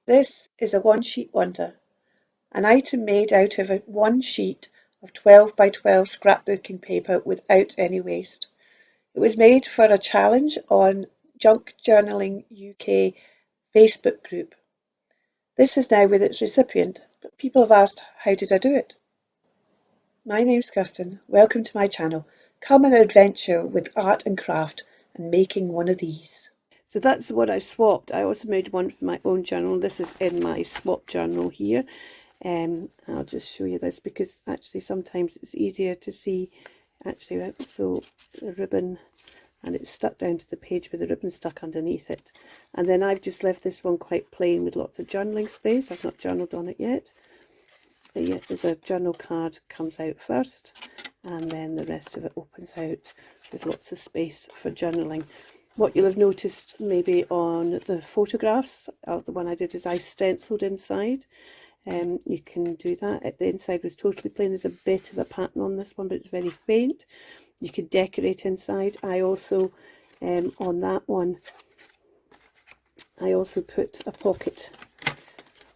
This is a one-sheet wonder, an item made out of one sheet of 12 by 12 scrapbooking paper without any waste. It was made for a challenge on Junk Journaling UK Facebook group. This is now with its recipient, but people have asked, how did I do it? My name's Kirsten. Welcome to my channel. Come on an adventure with art and craft and making one of these. So that's what I swapped. I also made one for my own journal. This is in my swap journal here. I'll just show you this because actually sometimes it's easier to see. Actually, so the ribbon, and it's stuck down to the page with the ribbon stuck underneath it. And then I've just left this one quite plain with lots of journaling space. I've not journaled on it yet. There's a journal card comes out first, and then the rest of it opens out with lots of space for journaling. What you'll have noticed maybe on the photographs of the one I did is I stenciled inside. You can do that. The inside was totally plain. There's a bit of a pattern on this one, but it's very faint. You could decorate inside. I also, on that one, I also put a pocket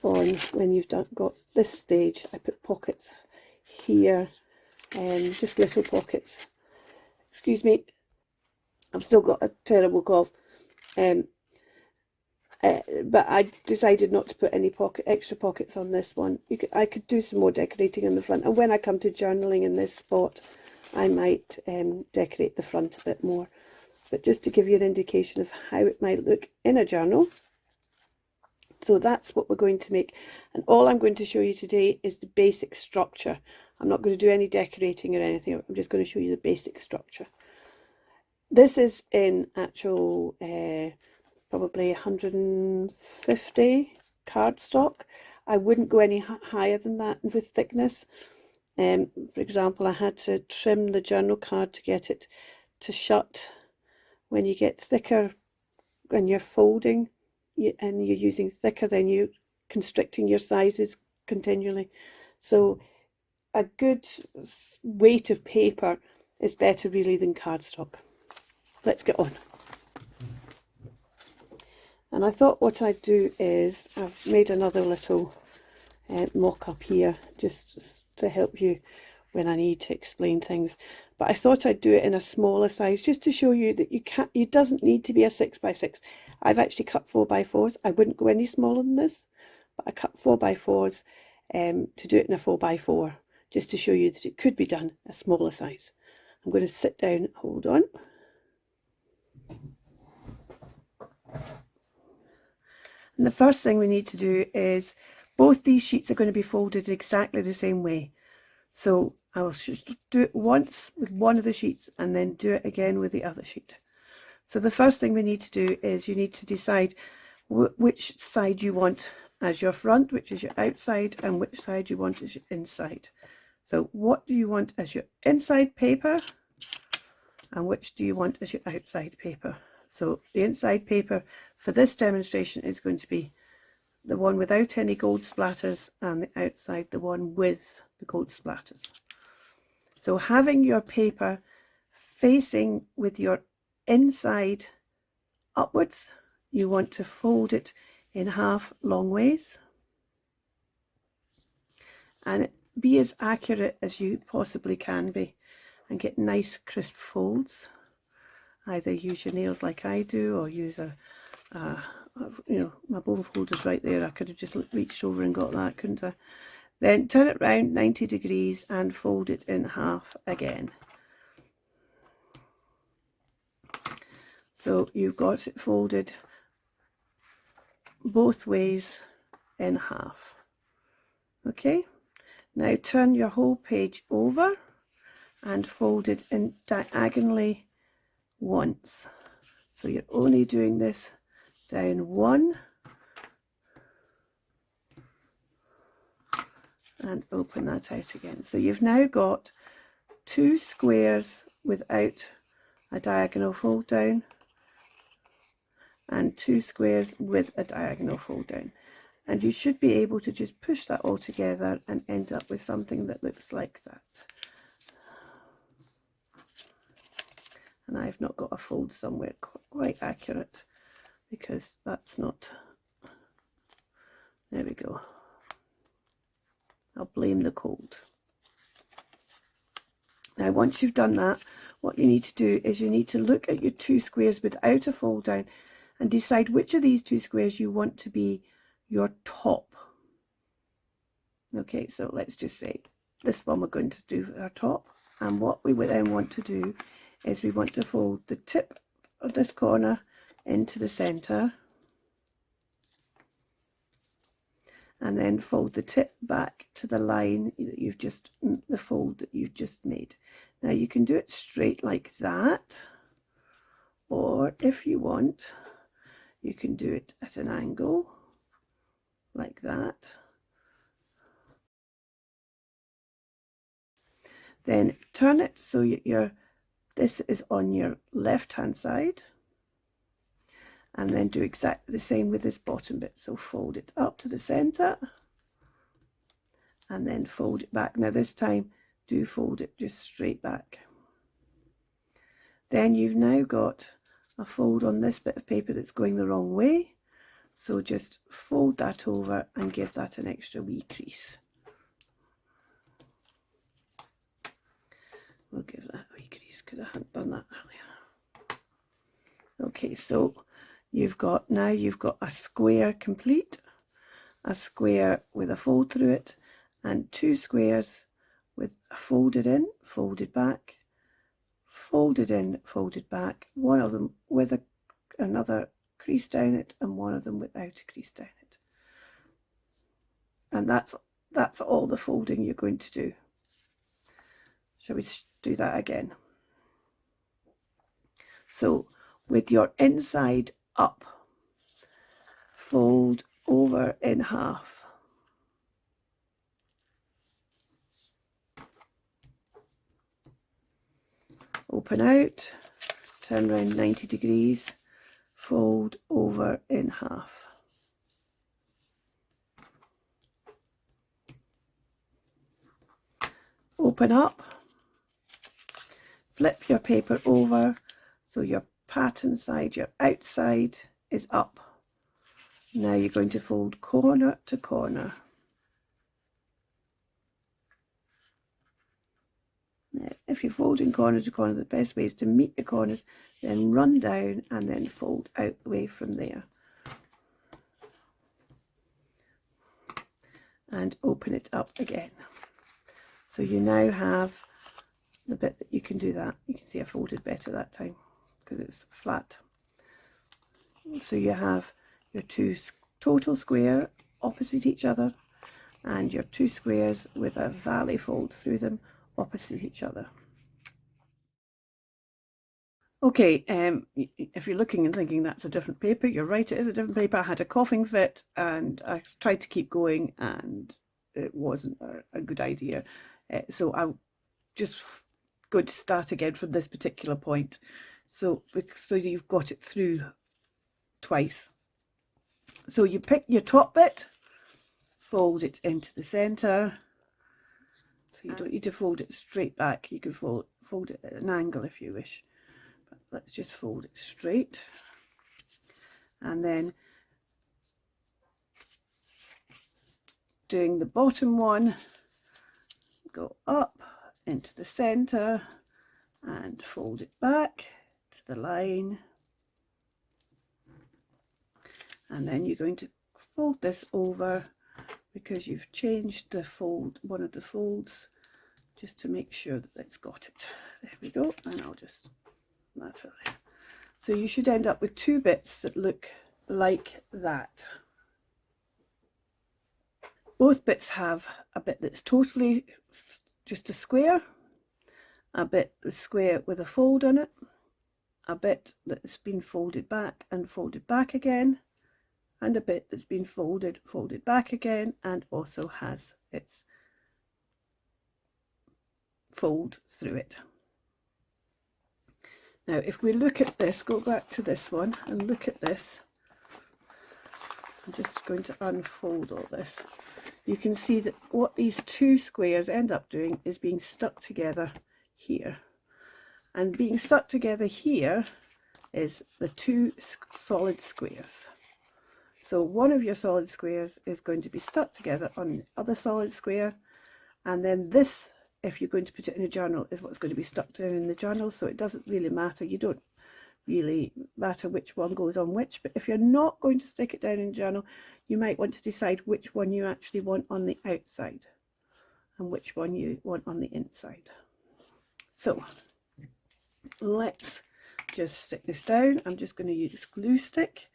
on. When you've got this stage, I put pockets here, just little pockets. Excuse me, I've still got a terrible cough. But I decided not to put any extra pockets on this one. I could do some more decorating in the front, and when I come to journaling in this spot, I might decorate the front a bit more. But just to give you an indication of how it might look in a journal. So that's what we're going to make, and all I'm going to show you today is the basic structure. I'm not going to do any decorating or anything. I'm just going to show you the basic structure. This is in actual probably 150 cardstock. I wouldn't go any higher than that with thickness. For example, I had to trim the journal card to get it to shut. When you get thicker, when you're folding and you're using thicker, then you're constricting your sizes continually. So a good weight of paper is better really than cardstock. Let's get on. And I thought what I'd do is I've made another little mock-up here just to help you when I need to explain things. But I thought I'd do it in a smaller size just to show you that it doesn't need to be a 6 by 6. I've actually cut 4 by 4s. I wouldn't go any smaller than this, but I cut 4 by 4s to do it in a 4 by 4, just to show you that it could be done a smaller size. I'm going to sit down, hold on. And the first thing we need to do is both these sheets are going to be folded exactly the same way. So I will just do it once with one of the sheets and then do it again with the other sheet. So the first thing we need to do is you need to decide which side you want as your front, which is your outside, and which side you want as your inside. So what do you want as your inside paper and which do you want as your outside paper? So the inside paper for this demonstration is going to be the one without any gold splatters, and the outside the one with the gold splatters. So having your paper facing with your inside upwards, you want to fold it in half long ways and be as accurate as you possibly can be and get nice crisp folds. Either use your nails like I do, or use you know, my bone folder's right there. I could have just reached over and got that, couldn't I? Then turn it round 90 degrees and fold it in half again. So you've got it folded both ways in half. Okay, now turn your whole page over and fold it in diagonally once. So you're only doing this down one and open that out again. So you've now got two squares without a diagonal fold down and two squares with a diagonal fold down, and you should be able to just push that all together and end up with something that looks like that. And I've not got a fold somewhere quite accurate because that's not There we go. I'll blame the cold. Now once you've done that, what you need to do is you need to look at your 2 squares without a fold down and decide which of these 2 squares you want to be your top. Okay, so let's just say this one we're going to do our top, and what we would then want to do is we want to fold the tip of this corner into the center, and then fold the tip back to the line that you've just, the fold that you've just made. Now you can do it straight like that, or if you want, you can do it at an angle like that. Then turn it so this is on your left hand side, and then do exactly the same with this bottom bit. So fold it up to the center and then fold it back. Now this time do fold it just straight back. Then you've now got a fold on this bit of paper that's going the wrong way, so just fold that over and give that an extra wee crease. We'll give that a wee crease because I hadn't done that earlier. Okay, so you've got a square complete, a square with a fold through it, and 2 squares with a folded in, folded back, folded in, folded back, one of them with another crease down it and one of them without a crease down it. And that's all the folding you're going to do. Shall we do that again? So with your inside up, fold over in half. Open out, turn around 90 degrees, fold over in half. Open up, flip your paper over so your pattern side, your outside, is up. Now you're going to fold corner to corner. Now, if you're folding corner to corner, the best way is to meet the corners, then run down and then fold out the way from there. And open it up again. So you now have the bit that you can do that. You can see I folded better that time because it's flat. So you have your 2 total square opposite each other and your 2 squares with a valley fold through them opposite each other. Okay, if you're looking and thinking that's a different paper, you're right, it is a different paper. I had a coughing fit and I tried to keep going and it wasn't a good idea. So I'm just going to start again from this particular point. So you've got it through twice. So you pick your top bit, fold it into the center. So you don't need to fold it straight back. You can fold it at an angle if you wish. But let's just fold it straight. And then doing the bottom one, go up into the center and fold it back to the line. And then you're going to fold this over because you've changed the fold, one of the folds, just to make sure that it's got it. There we go, and I'll just, that's it there. So you should end up with 2 bits that look like that. Both bits have a bit that's totally just a square, a bit that's square with a fold on it, a bit that's been folded back and folded back again, and a bit that's been folded back again and also has its fold through it. Now if we look at this, go back to this one and look at this. I'm just going to unfold all this. You can see that what these 2 squares end up doing is being stuck together here. And being stuck together here is the 2 solid squares. So one of your solid squares is going to be stuck together on the other solid square, and then this, if you're going to put it in a journal, is what's going to be stuck down in the journal. So it doesn't really matter. You don't really matter which one goes on which, but if you're not going to stick it down in the journal, you might want to decide which one you actually want on the outside and which one you want on the inside. So let's just stick this down. I'm just going to use glue stick.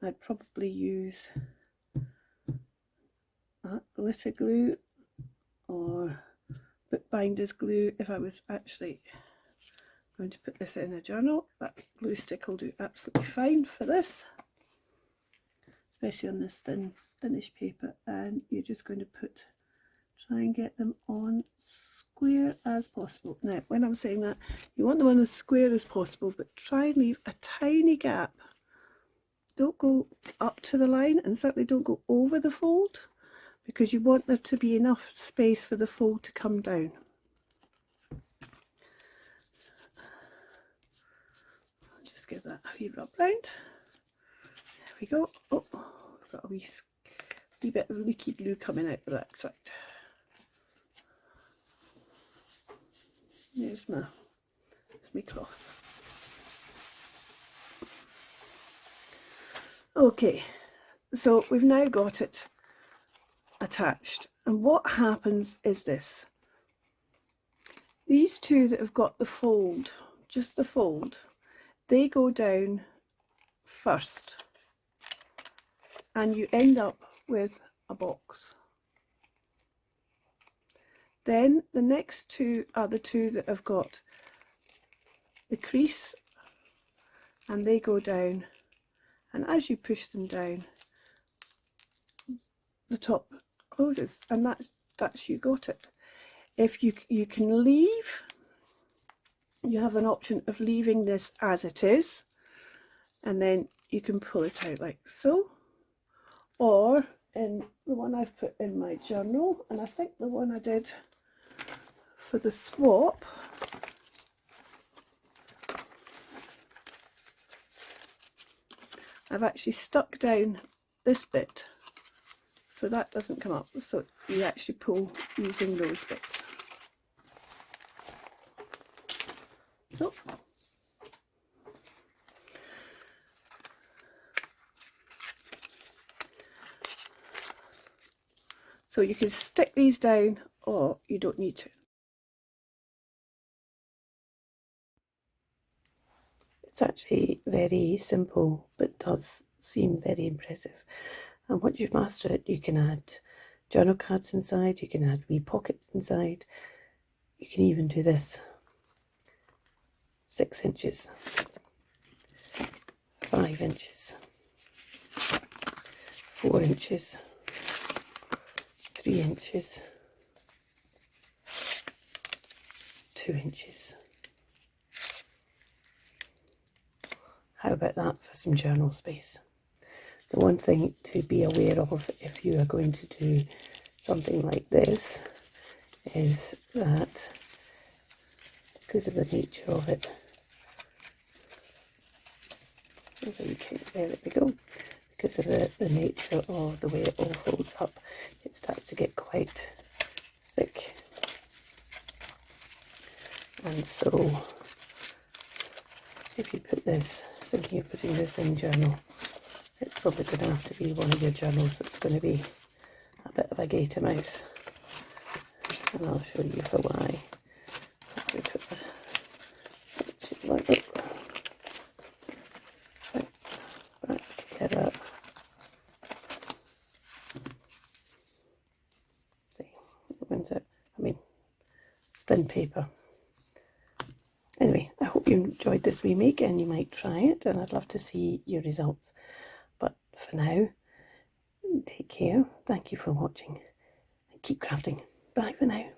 I'd probably use glitter glue or bookbinders glue if I was actually going to put this in a journal, but glue stick will do absolutely fine for this, especially on this thinnish paper. And you're just going to try and get them on square as possible. Now, when I'm saying that, you want them on as square as possible, but try and leave a tiny gap. Don't go up to the line, and certainly don't go over the fold, because you want there to be enough space for the fold to come down. I'll just give that a wee rub round. There we go. Oh, I've got a wee bit of leaky glue coming out the back side. There's my cloth. Okay, so we've now got it attached, and what happens is this: these two that have got the fold, just the fold, they go down first, and you end up with a box. Then the next two are the two that have got the crease, and they go down, and as you push them down, the top closes, and that's you got it. If you can leave, you have an option of leaving this as it is, and then you can pull it out like so, or in the one I've put in my journal, and I think the one I did for the swap, I've actually stuck down this bit so that doesn't come up, so you actually pull using those bits. So you can stick these down, or you don't need to. It's actually very simple, but does seem very impressive. And once you've mastered it, you can add journal cards inside, you can add wee pockets inside, you can even do this. 6 inches, 5 inches, 4 inches, 3 inches, 2 inches. How about that for some journal space? The one thing to be aware of if you are going to do something like this is that, because of the nature of it, there we go, because of the nature of the way it all folds up, it starts to get quite thick. And so if you put this, thinking of putting this in journal, it's probably going to have to be one of your journals that's going to be a bit of a gator mouth, and I'll show you for why. If we put the section like that, back together. See, it went out. I mean, it's thin paper. Anyway, I hope you enjoyed this wee make, and you might try it, and I'd love to see your results. But for now, take care, thank you for watching, and keep crafting. Bye for now.